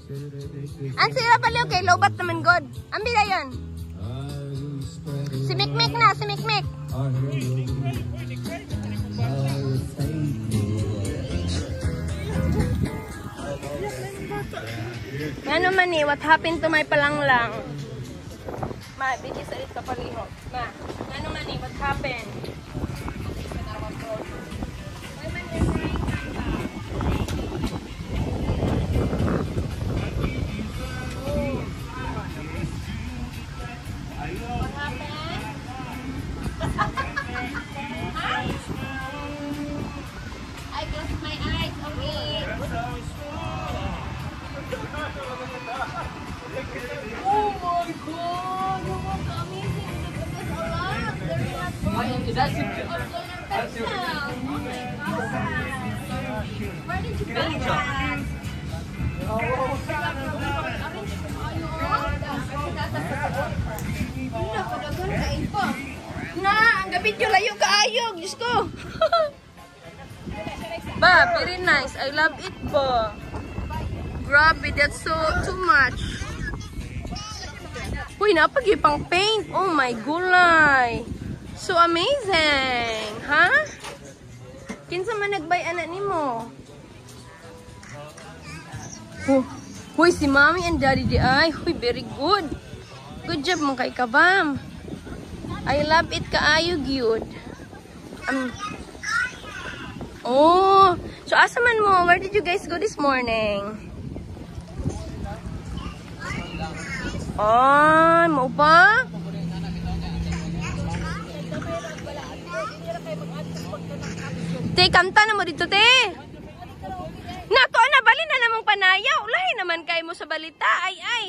Ang sira pala kay lobat naman god. Ambi na yun. Si Mikmik na, si Mikmik. Ano man eh, what happened to my palanglang? Ma, bigay sa ito paliho. Ma, ano man eh, what happened? That's it. Where did you get that? Na, ang gabi yung layo kaayog. Diyos ko. Ba, very nice. I love it ba. Grabe, that's so too much. Uy, napag-ipang paint. Oh my gulay. So amazing, ha? Huh? Kinsa man nagbay anak nimo? Oh, huy si mommy and daddy di ay. Huy, very good. Good job mo kay Kabam. I love it kaayo gyud. Oh, so asa man mo? Where did you guys go this morning? Oh, mo ba? Te, kanta na mo dito, te. Nako, nabali na namang panayaw. Ulahi naman kayo mo sa balita. Ay, ay.